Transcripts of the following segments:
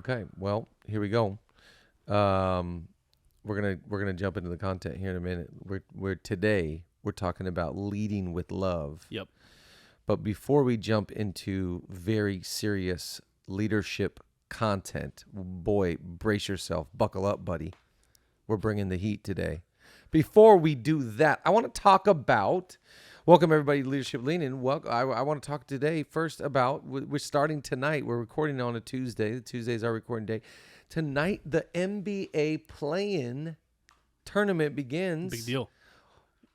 Okay, well, here we go. We're gonna jump into the content here in a minute. We're talking about leading with love. Yep. But before we jump into very serious leadership content, boy, brace yourself, buckle up, buddy. We're bringing the heat today. Before we do that, I want to talk about. Welcome everybody to Leadership Leaning. I want to talk today first about. We're starting tonight. We're recording on a Tuesday. Tuesday is our recording day. Tonight, the NBA play-in tournament begins. Big deal.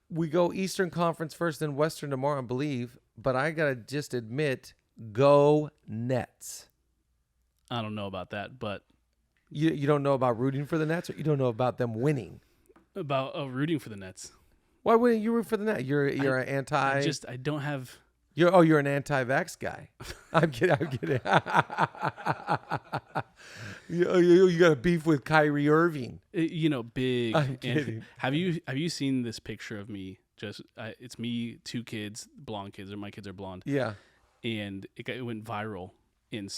We go Eastern Conference first and Western tomorrow, I believe. But I got to just admit, go Nets. I don't know about that, but... You don't know about rooting for the Nets, or you don't know about them winning? About rooting for the Nets. Why wouldn't you root for the Nets? You're an anti... I don't have... You're an anti-vax guy. I'm kidding. You got a beef with Kyrie Irving. Big. I'm kidding. Have you seen this picture of me? It's me, two kids, blonde kids, or my kids are blonde. Yeah. And it went viral. And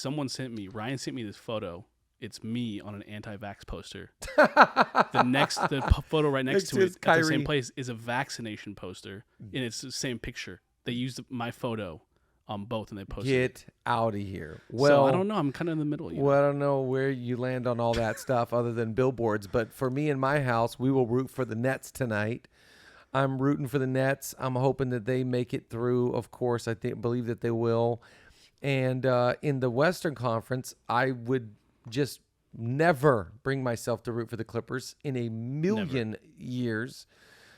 Ryan sent me this photo. It's me on an anti-vax poster. The photo right next to it at the same place is a vaccination poster, and it's the same picture. They used my photo on both, and they posted Get out of here. Well, so I don't know. I'm kind of in the middle. Well, I don't know where you land on all that stuff other than billboards. But for me and my house, we will root for the Nets tonight. I'm rooting for the Nets. I'm hoping that they make it through. Of course, believe that they will. And in the Western Conference, I would just never bring myself to root for the Clippers in a million years.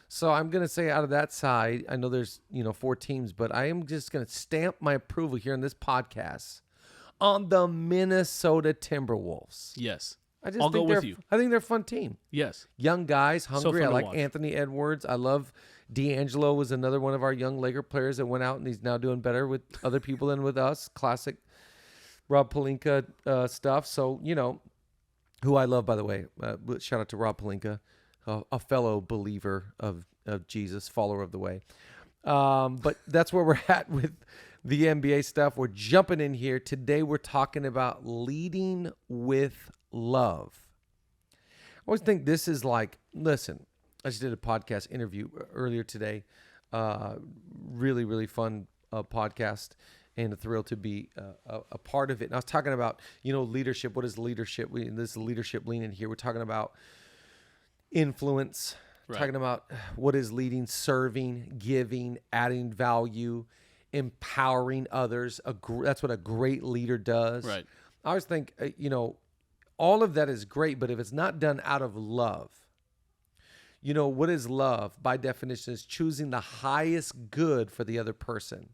So I'm going to say out of that side, I know there's, 4 teams, but I am just going to stamp my approval here in this podcast on the Minnesota Timberwolves. Yes. I'll go with you. I think they're a fun team. Yes. Young guys, hungry. I like watch. Anthony Edwards. I love D'Angelo was another one of our young Laker players that went out, and he's now doing better with other people than with us. Classic Rob Pelinka stuff. So, who I love, by the way. Shout out to Rob Pelinka, a fellow believer of Jesus, follower of the way. But that's where we're at with the NBA stuff. We're jumping in here. Today we're talking about leading with love. I always think this is like, listen, I just did a podcast interview earlier today. Really, really fun podcast, and a thrill to be a part of it. And I was talking about, leadership. What is leadership? This is leadership leaning here. We're talking about influence, right. Talking about what is leading, serving, giving, adding value, empowering others. That's what a great leader does. Right. I always think, all of that is great, but if it's not done out of love, what is love? By definition, is choosing the highest good for the other person.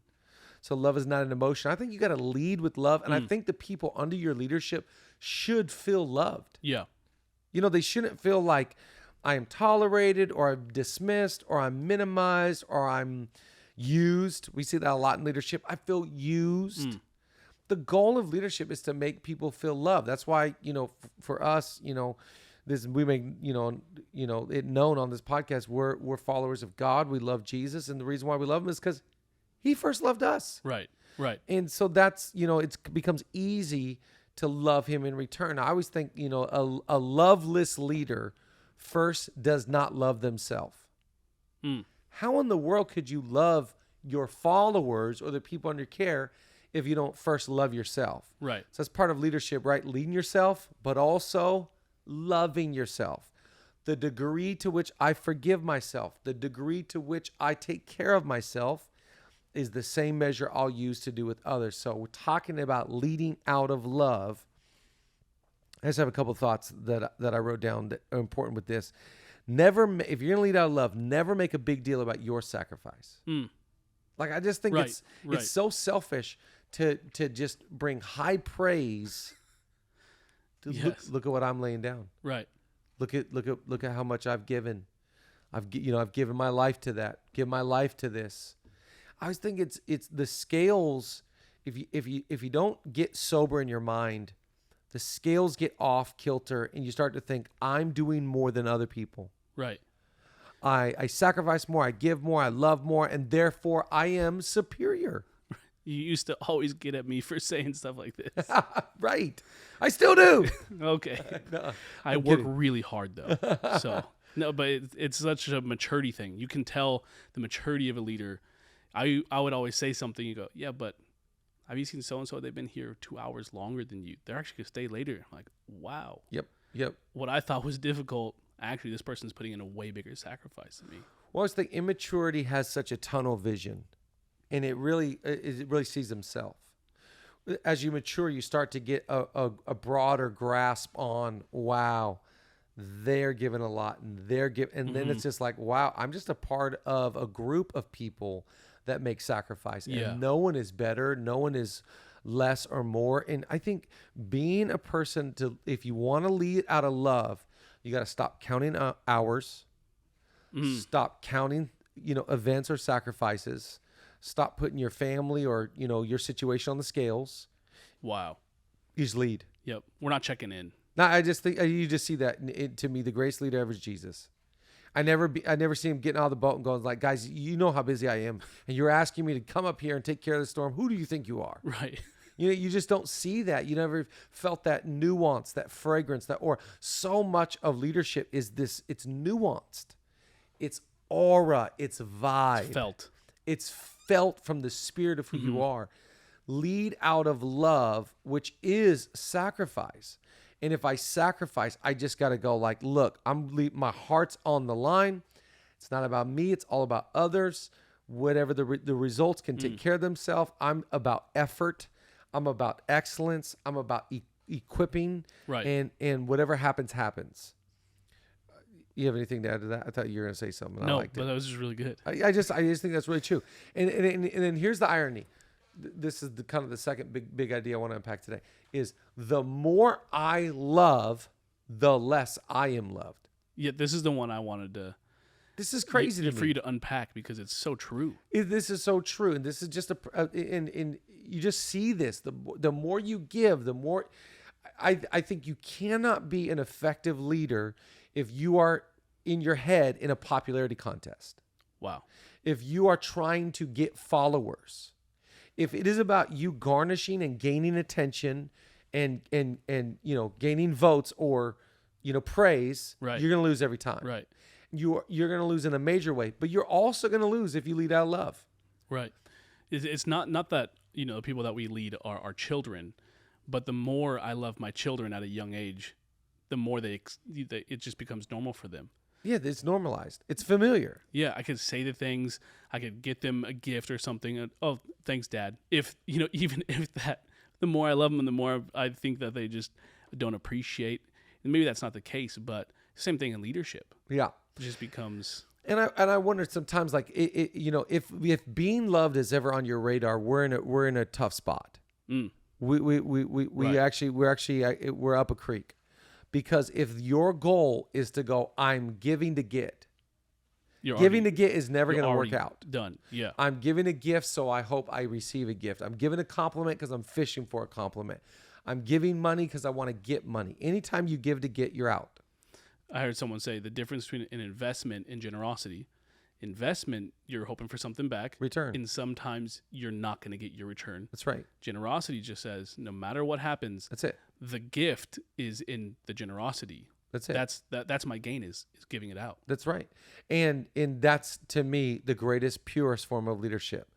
So love is not an emotion. I think you got to lead with love, and I think the people under your leadership should feel loved. Yeah. They shouldn't feel like I am tolerated, or I'm dismissed, or I'm minimized, or I'm used. We see that a lot in leadership. I feel used. The goal of leadership is to make people feel loved. That's why, for us, we make, it known on this podcast, we're followers of God. We love Jesus. And the reason why we love him is because he first loved us. Right. Right. And so that's, it becomes easy to love him in return. I always think, a loveless leader first does not love themselves. How in the world could you love your followers or the people under care if you don't first love yourself? Right. So that's part of leadership, right? Leading yourself, but also loving yourself. The degree to which I forgive myself, the degree to which I take care of myself is the same measure I'll use to do with others. So we're talking about leading out of love. I just have a couple of thoughts that I wrote down that are important with this. If you're going to lead out of love, never make a big deal about your sacrifice. Like, I just think it's so selfish to just bring high praise. Look at what I'm laying down. Right. Look at how much I've given. I've given my life to that. Give my life to this. I always think it's the scales. If you don't get sober in your mind, the scales get off kilter, and you start to think, I'm doing more than other people. Right. I sacrifice more, I give more, I love more, and therefore I am superior. You used to always get at me for saying stuff like this. Right. I still do. Okay. No, I I'm work kidding. really hard though. So no, but it's such a maturity thing. You can tell the maturity of a leader. I would always say something. You go, yeah, but have you seen so and so? They've been here 2 hours longer than you. They're actually gonna stay later. I'm like, wow. Yep. What I thought was difficult, actually, this person's putting in a way bigger sacrifice than me. Well, it's the immaturity has such a tunnel vision, and it really sees himself. As you mature, you start to get a broader grasp on, wow, they're giving a lot, and then it's just like, wow, I'm just a part of a group of people that make sacrifice, and no one is better, no one is less or more. And I think being a person if you want to lead out of love, you got to stop counting hours. Stop counting, events or sacrifices. Stop putting your family or, your situation on the scales. Wow. You just lead. Yep. We're not checking in. Now, I just think you just see that to me, the greatest leader ever is Jesus. I never see him getting out of the boat and going like, guys, you know how busy I am, and you're asking me to come up here and take care of the storm. Who do you think you are? Right. You just don't see that. You never felt that nuance, that fragrance, or so much of leadership is this. It's nuanced. It's aura. It's vibe. It's felt from the spirit of who you are. Lead out of love, which is sacrifice. And if I sacrifice, I just got to go like, look, my heart's on the line. It's not about me. It's all about others. Whatever the results can take care of themselves. I'm about effort. I'm about excellence. I'm about equipping. Right. And whatever happens. You have anything to add to that? I thought you were going to say something. No, I liked but it. that was just really good. I just think that's really true. And then here's the irony. This is the kind of the second big idea I want to unpack today is the more I love, the less I am loved. Yeah, this is the one I wanted to. This is crazy for you to unpack because it's so true. This is so true, and this is just and you just see this. The more you give, the more. I think you cannot be an effective leader if you are in your head in a popularity contest. Wow. If you are trying to get followers, if it is about you garnishing and gaining attention and gaining votes or praise, right, you're going to lose every time. Right. You're going to lose in a major way, but you're also going to lose if you lead out of love. Right. It's not that the people that we lead are our children, but the more I love my children at a young age, the more it just becomes normal for them. Yeah, it's normalized. It's familiar. Yeah, I could say the things. I could get them a gift or something. And, oh, thanks, Dad. If even if that, the more I love them, the more I think that they just don't appreciate. And maybe that's not the case, but same thing in leadership. Yeah, it just becomes. And I wonder sometimes, like if being loved is ever on your radar, we're in a tough spot. We're up a creek. Because if your goal is to go, I'm giving to get. Giving to get is never going to work out. Done. Yeah. I'm giving a gift, so I hope I receive a gift. I'm giving a compliment because I'm fishing for a compliment. I'm giving money because I want to get money. Anytime you give to get, you're out. I heard someone say the difference between an investment and generosity. Investment, you're hoping for something back. Return. And sometimes you're not going to get your return. That's right. Generosity just says, no matter what happens, that's it. The gift is in the generosity. That's it. That's my gain is giving it out. That's right. And that's, to me, the greatest, purest form of leadership.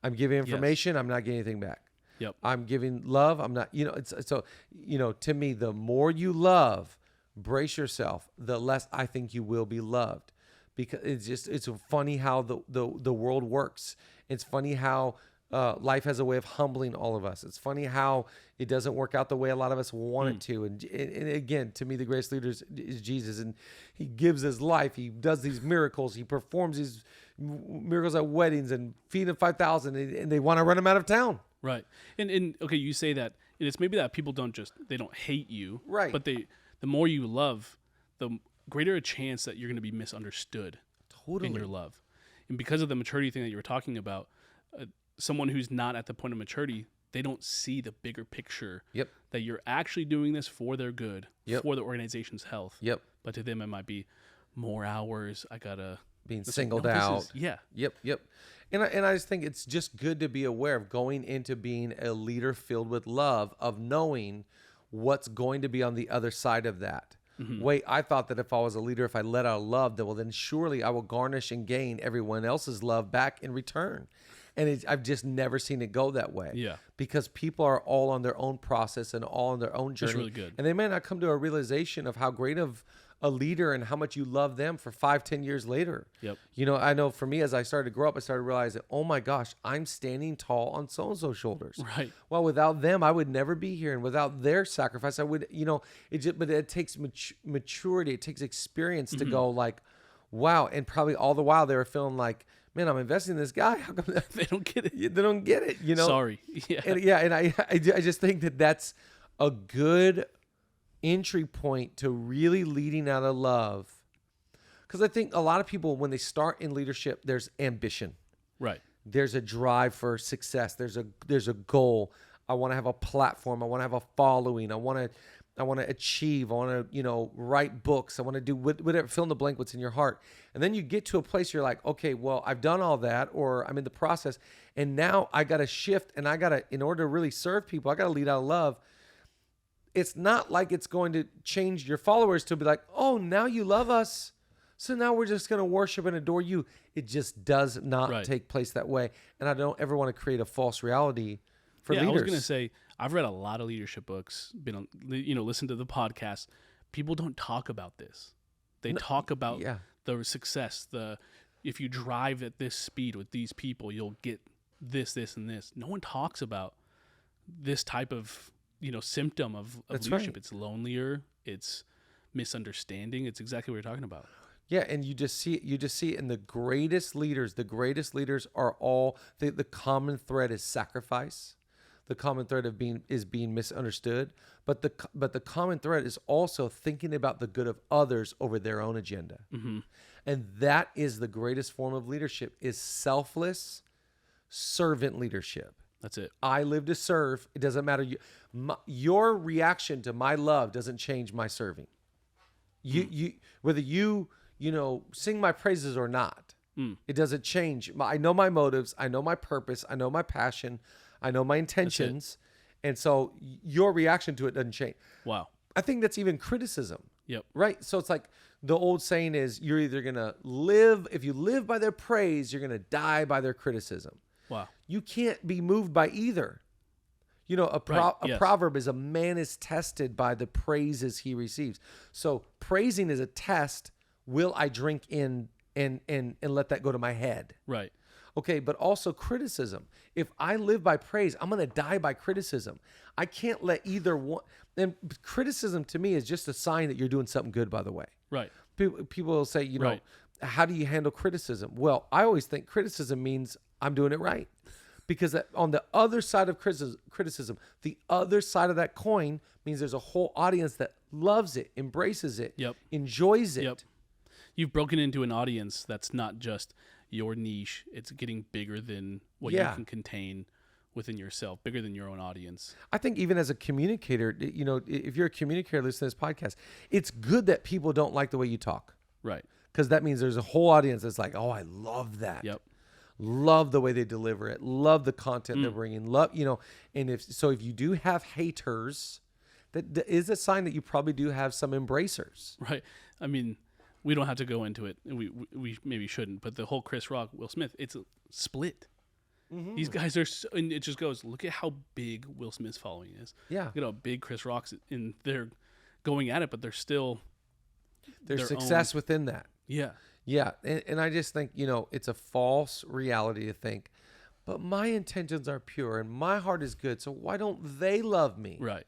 I'm giving information. Yes. I'm not getting anything back. Yep. I'm giving love. I'm not, to me, the more you love, brace yourself, the less I think you will be loved. Because it's funny how the world works. It's funny how life has a way of humbling all of us. It's funny how it doesn't work out the way a lot of us want it to. And again, to me, the greatest leader is Jesus. And he gives his life. He does these miracles. He performs these miracles at weddings and feeding 5,000. And they want to run him out of town. Right. And okay, you say that. And it's maybe that people don't hate you. Right. But the more you love, the greater a chance that you're going to be misunderstood in your love. And because of the maturity thing that you were talking about, someone who's not at the point of maturity, they don't see the bigger picture. Yep. That you're actually doing this for their good, yep. for the organization's health. Yep. But to them, it might be more hours. I got to being It's singled like, no, out. yeah. Yep. And I just think it's just good to be aware of going into being a leader filled with love, of knowing what's going to be on the other side of that. Mm-hmm. Wait, I thought that if I was a leader, if I let out love, then surely I will garnish and gain everyone else's love back in return. And I've just never seen it go that way. Yeah. Because people are all on their own process and all on their own journey. That's really good. And they may not come to a realization of how great of a leader and how much you love them for 5-10 years later. Yep. You know, I know for me, as I started to grow up, I started realizing, oh my gosh, I'm standing tall on so-and-so's shoulders. Right. Well, without them, I would never be here. And without their sacrifice, I would, but it takes maturity. It takes experience to go like, wow. And probably all the while they were feeling like, man, I'm investing in this guy. How come They don't get it. they don't get it, Sorry. Yeah. And I just think that that's a good entry point to really leading out of love. Because I think a lot of people, when they start in leadership, there's ambition. Right. There's a drive for success. There's a goal. I want to have a platform. I want to have a following. I want to achieve. I want to, write books. I want to do whatever, fill in the blank what's in your heart. And then you get to a place you're like, okay, well, I've done all that, or I'm in the process. And now I got to shift, and in order to really serve people, I got to lead out of love. It's not like it's going to change your followers to be like, oh, now you love us, so now we're just going to worship and adore you. It just does not take place that way. And I don't ever want to create a false reality for leaders. I was going to say, I've read a lot of leadership books, listened to the podcast. People don't talk about this. They talk about the success, if you drive at this speed with these people, you'll get this, and this. No one talks about this type of symptom of leadership. Right. It's lonelier. It's misunderstanding. It's exactly what you're talking about. Yeah, and you just see it in the greatest leaders. The greatest leaders are all the common thread is sacrifice. The common thread of being misunderstood, but the common thread is also thinking about the good of others over their own agenda. Mm-hmm. And that is the greatest form of leadership, is selfless servant leadership. That's it. I live to serve. It doesn't matter. Your reaction to my love doesn't change my serving. You whether you sing my praises or not, it doesn't change. I know my motives. I know my purpose. I know my passion. I know my intentions. And so your reaction to it doesn't change. Wow. I think that's even criticism. Yep. Right? So it's like the old saying is, you're either going to live, if you live by their praise, you're going to die by their criticism. Wow. You can't be moved by either. A proverb is, a man is tested by the praises he receives. So praising is a test. Will I drink in and let that go to my head? Right. Okay, but also criticism. If I live by praise, I'm going to die by criticism. I can't let either one. And criticism to me is just a sign that you're doing something good, by the way. Right. People will say, how do you handle criticism? Well, I always think criticism means I'm doing it right. Because on the other side of criticism, the other side of that coin means there's a whole audience that loves it, embraces it, enjoys it. Yep. You've broken into an audience that's not just your niche. It's getting bigger than what you can contain within yourself, bigger than your own audience. I think even as a communicator, if you're a communicator listening to this podcast, it's good that people don't like the way you talk. Right. Because that means there's a whole audience that's like, oh, I love that. Yep. Love the way they deliver it. Love the content they're bringing. And if you do have haters, that is a sign that you probably do have some embracers. Right. I mean, we don't have to go into it. We maybe shouldn't, but the whole Chris Rock, Will Smith, it's a split. Mm-hmm. These guys are, and it just goes, look at how big Will Smith's following is. Yeah. Look at how big Chris Rock's, and they're going at it, but they're still there's success within that. Yeah. Yeah, and I just think, it's a false reality to think, but my intentions are pure and my heart is good, so why don't they love me? Right.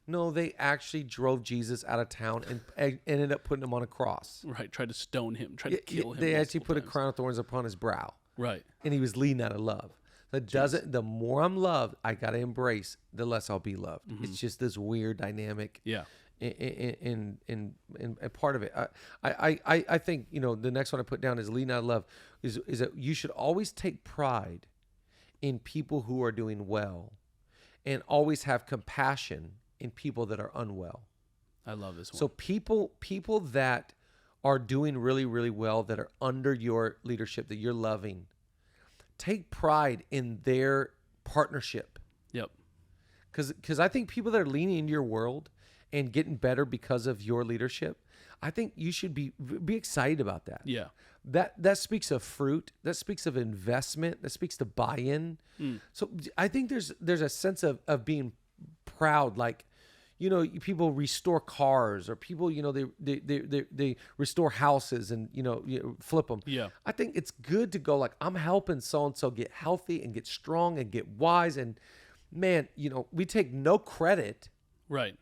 No, they actually drove Jesus out of town and ended up putting him on a cross. Right, tried to stone him, tried to kill him. They actually put a crown of thorns upon his brow. Right. And he was leading out of love. The more I'm loved, I got to embrace, the less I'll be loved. Mm-hmm. It's just this weird dynamic. Yeah. In part of it, I think the next one I put down is leading out of love is that you should always take pride in people who are doing well, and always have compassion in people that are unwell. I love this one. So people that are doing really, really well that are under your leadership that you're loving, take pride in their partnership. Yep. Because I think people that are leaning into your world and getting better because of your leadership, I think you should be excited about that. Yeah. That speaks of fruit. That speaks of investment. That speaks to buy-in. So I think there's a sense of being proud. Like, you know, people restore cars, or people, you know, they restore houses and, you know, flip them. Yeah. I think it's good to go like, I'm helping so-and-so get healthy and get strong and get wise. And man, you know, we take no credit. Right.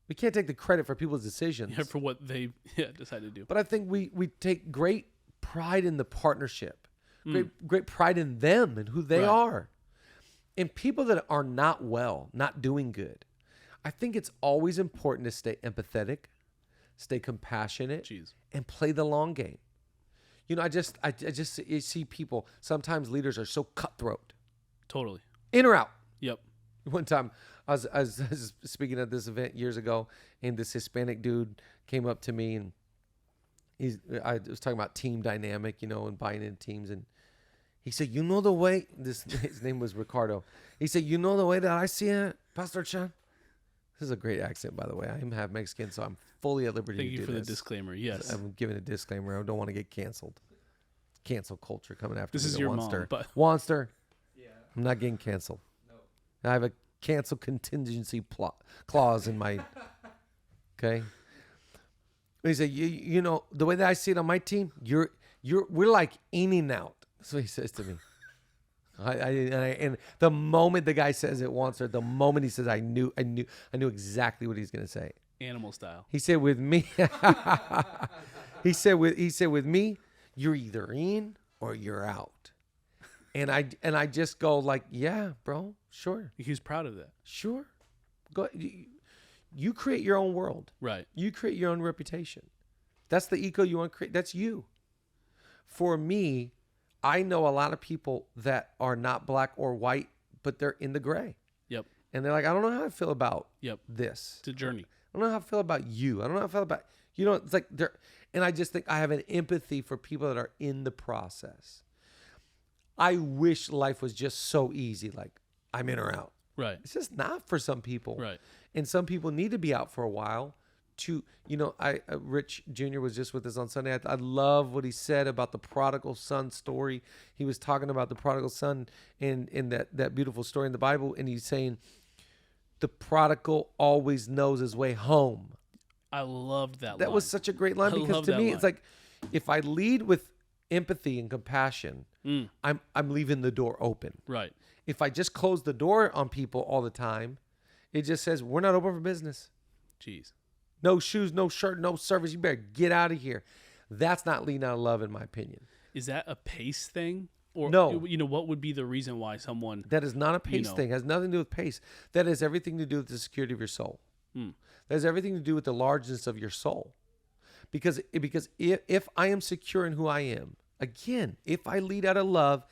We can't take the credit for people's decisions. Yeah, for what they decide to do. But I think we take great pride in the partnership, great pride in them and who they are. And people that are not well, not doing good, I think it's always important to stay empathetic, stay compassionate, and play the long game. You know, I just see people, sometimes leaders are so cutthroat. Totally. In or out. Yep. One time I was speaking at this event years ago, and this Hispanic dude came up to me, and I was talking about team dynamic, you know, and buying into teams, and he said, you know the way, his name was Ricardo. He said, you know the way that I see it, Pastor Chan? This is a great accent, by the way. I am half Mexican, so I'm fully at liberty to do this. Thank you for the disclaimer. Yes. I'm giving a disclaimer. I don't want to get canceled. Cancel culture coming after me. This is your mom, but... Wanster. Yeah. I'm not getting canceled. No. I have a cancel contingency clause in my... Okay? He said, you know, the way that I see it on my team, we're like in and out. That's what he says to me. And the moment the guy says it once, or the moment he says, I knew exactly what he's going to say. Animal style. He said with me, he said with me, you're either in or you're out. And I just go like, yeah, bro, sure. He's proud of that. Sure. Go. You create your own world. Right. You create your own reputation. That's the eco you want to create. That's you. For me, I know a lot of people that are not black or white, but they're in the gray. Yep. And they're like, I don't know how I feel about this. It's a journey. I don't know how I feel about you. I don't know how I feel about, you know, it's like they're, and I just think I have an empathy for people that are in the process. I wish life was just so easy. Like, I'm in or out. Right. It's just not for some people. Right. And some people need to be out for a while to, you know, Rich Jr. was just with us on Sunday. I love what he said about the prodigal son story. He was talking about the prodigal son in that beautiful story in the Bible. And he's saying the prodigal always knows his way home. I loved that line. That was such a great line, because to me, it's like, if I lead with empathy and compassion, I'm leaving the door open. Right. If I just close the door on people all the time, it just says, we're not open for business. Jeez. No shoes, no shirt, no service. You better get out of here. That's not leading out of love, in my opinion. Is that a pace thing? Or, no. You know, what would be the reason why someone... That is not a pace thing. It has nothing to do with pace. That has everything to do with the security of your soul. That has everything to do with the largeness of your soul. Because if I am secure in who I am, again, if I lead out of love,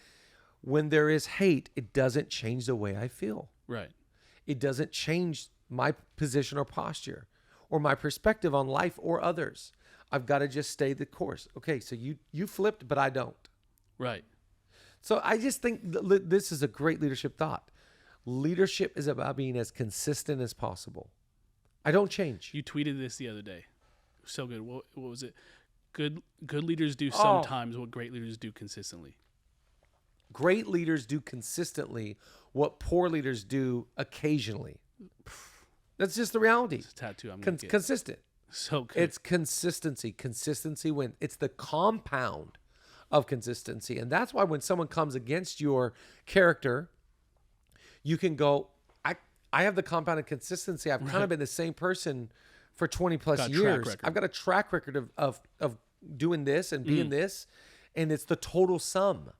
when there is hate, it doesn't change the way I feel. Right. It doesn't change my position or posture or my perspective on life or others. I've got to just stay the course. Okay, so you flipped, but I don't. Right. So I just think this is a great leadership thought. Leadership is about being as consistent as possible. I don't change. You tweeted this the other day. So good. What was it? Good leaders do sometimes what great leaders do consistently. Great leaders do consistently what poor leaders do occasionally. That's just the reality. It's a tattoo I'm going to get. Consistent. So good. It's consistency. Consistency wins. It's the compound of consistency. And that's why when someone comes against your character, you can go, I have the compound of consistency. I've kind of been the same person for 20 plus years. I've got a track record of doing this and being this, and it's the total sum.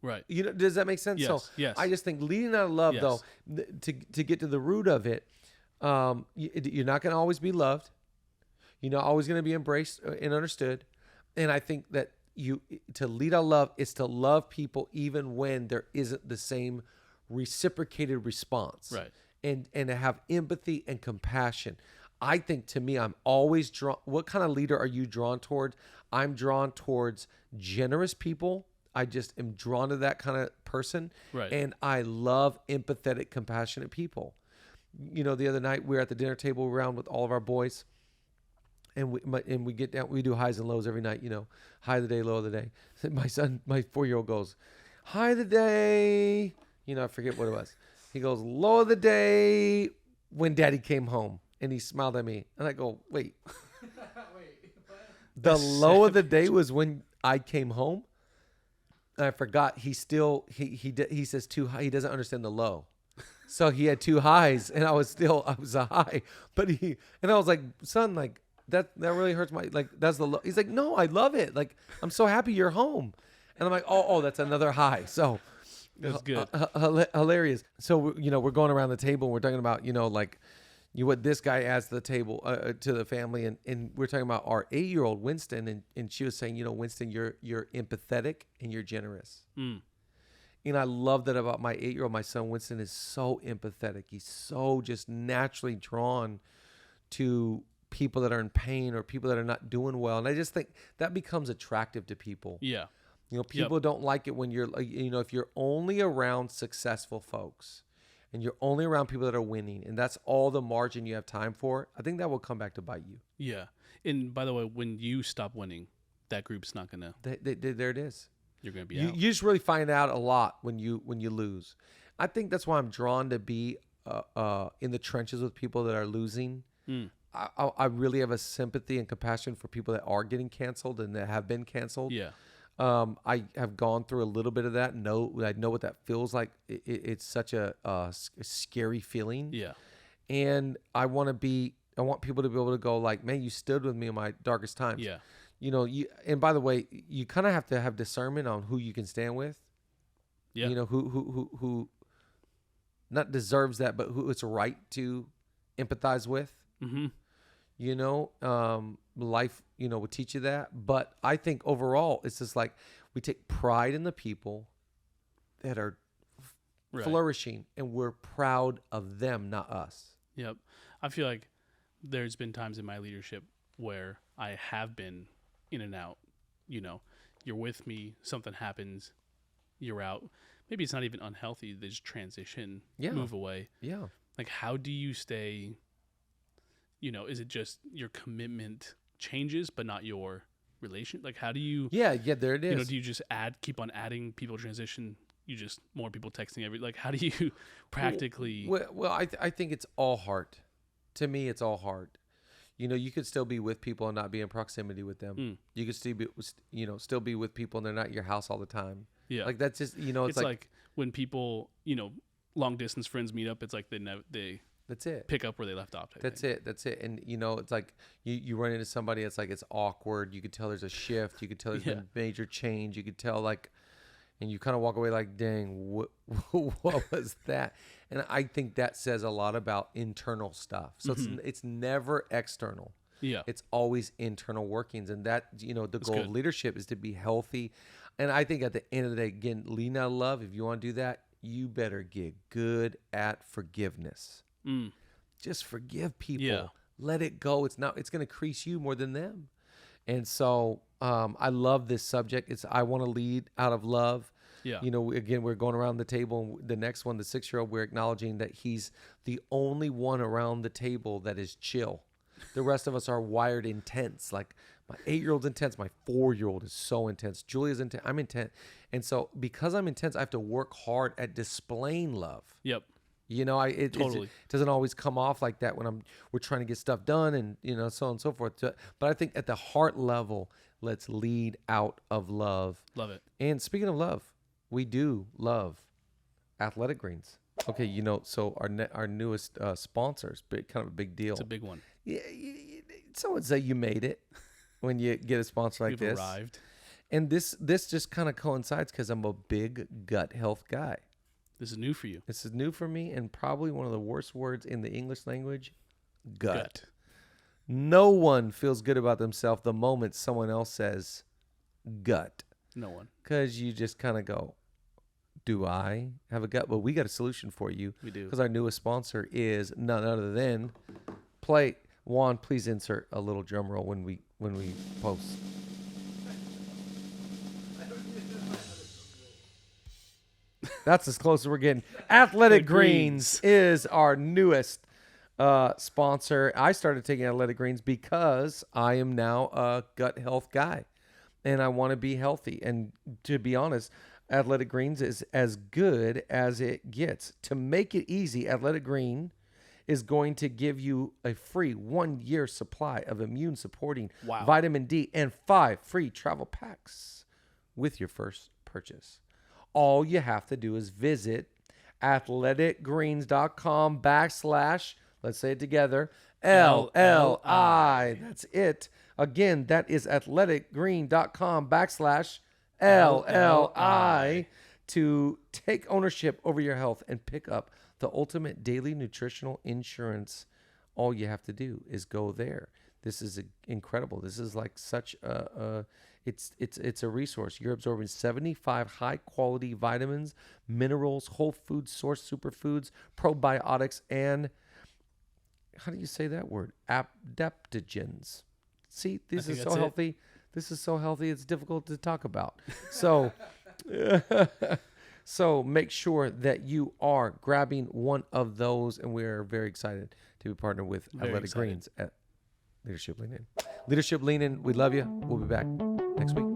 Right. You know, does that make sense? Yes. So yes. I just think leading out of love, though, to get to the root of it, you're not going to always be loved. You're not always going to be embraced and understood. And I think that to lead out of love is to love people even when there isn't the same reciprocated response. Right. And to have empathy and compassion. I think to me, I'm always drawn. What kind of leader are you drawn towards? I'm drawn towards generous people. I just am drawn to that kind of person. Right. And I love empathetic, compassionate people. The other night we were at the dinner table around with all of our boys. And we get down, we do highs and lows every night, high of the day, low of the day. My son, my 4-year-old goes, high of the day. I forget what it was. He goes, low of the day when daddy came home. And he smiled at me. And I go, wait. The low of the day was when I came home. And I forgot he says too high. He doesn't understand the low. So he had 2 highs and I was a high. But I was like, son, like that really hurts that's the low. He's like, no, I love it. Like, I'm so happy you're home. And I'm like, oh, that's another high. So that's good. Hilarious. So, we're going around the table and we're talking about, what this guy adds to the table, to the family. And we're talking about our 8-year-old Winston. And she was saying, Winston, you're empathetic and you're generous. Mm. And I love that about my 8-year-old. My son Winston is so empathetic. He's so just naturally drawn to people that are in pain or people that are not doing well. And I just think that becomes attractive to people. Yeah. People don't like it when you're, if you're only around successful folks and you're only around people that are winning and that's all the margin you have time for, I think that will come back to bite you. Yeah. And by the way, when you stop winning, that group's not going to. There it is. You're going to be out. You just really find out a lot when you lose. I think that's why I'm drawn to be in the trenches with people that are losing. Mm. I really have a sympathy and compassion for people that are getting canceled and that have been canceled. Yeah. I have gone through a little bit of that. I know what that feels like. It's such a scary feeling. Yeah. And I want people to be able to go like, man, you stood with me in my darkest times. Yeah. And by the way, you kind of have to have discernment on who you can stand with. Yeah. Who not deserves that, but who it's right to empathize with. Mm-hmm. Life, will teach you that. But I think overall, it's just like we take pride in the people that are flourishing, and we're proud of them, not us. Yep. I feel like there's been times in my leadership where I have been in and out. You're with me, something happens, you're out. Maybe it's not even unhealthy. They just transition, move away. Yeah. Like, how do you stay... is it just your commitment changes, but not your relation? Like, how do you... Yeah, there it is. Do you just keep on adding people transition? You just more people texting like, how do you practically... Well, I think it's all heart. To me, it's all heart. You could still be with people and not be in proximity with them. Mm. You could still be with people and they're not at your house all the time. Yeah. Like, that's just, it's like when people, long distance friends meet up, it's like they that's it. Pick up where they left off. That's it. And, it's like you run into somebody, it's like it's awkward. You could tell there's a shift. You could tell there's been major change. You could tell, like, and you kind of walk away like, dang, what was that? And I think that says a lot about internal stuff. So it's never external. Yeah. It's always internal workings. And that, the goal of leadership is to be healthy. And I think at the end of the day, again, leading out of love, if you want to do that, you better get good at forgiveness. Mm. Just forgive people. Yeah. Let it go. It's going to crease you more than them. And so I love this subject. I want to lead out of love. Yeah. Again, we're going around the table. And the next one, the 6-year-old, we're acknowledging that he's the only one around the table that is chill. The rest of us are wired intense. Like, my 8-year-old's intense. My 4-year-old is so intense. Julia's intense. I'm intense. And so because I'm intense, I have to work hard at displaying love. Yep. It doesn't always come off like that when we're trying to get stuff done and, so on and so forth. But I think at the heart level, let's lead out of love. Love it. And speaking of love, we do love Athletic Greens. Okay, so our newest sponsors, kind of a big deal. It's a big one. Yeah, some would say you made it when you get a sponsor like this. You've arrived. And this just kind of coincides because I'm a big gut health guy. This is new for you. This is new for me, and probably one of the worst words in the English language, gut. No one feels good about themselves the moment someone else says gut. No one. Because you just kind of go, do I have a gut? Well, we got a solution for you. We do. Because our newest sponsor is none other than Juan, please insert a little drum roll when we post. That's as close as we're getting. Athletic Greens is our newest sponsor. I started taking Athletic Greens because I am now a gut health guy, and I want to be healthy. And to be honest, Athletic Greens is as good as it gets. To make it easy, Athletic Green is going to give you a free 1-year supply of immune supporting vitamin D and 5 free travel packs with your first purchase. All you have to do is visit athleticgreens.com / let's say it together, LLI. That's it. Again, that is athleticgreen.com / LLI to take ownership over your health and pick up the ultimate daily nutritional insurance. All you have to do is go there. This is incredible. This is like such it's a resource. You're absorbing 75 high quality vitamins, minerals, whole food source superfoods, probiotics, and how do you say that word? Adaptogens. See, this is so healthy. This is so healthy. It's difficult to talk about. So, so make sure that you are grabbing one of those, and we are very excited to be partnered with Athletic Greens at Leadership Lean In. Leadership Lean In, we love you. We'll be back next week.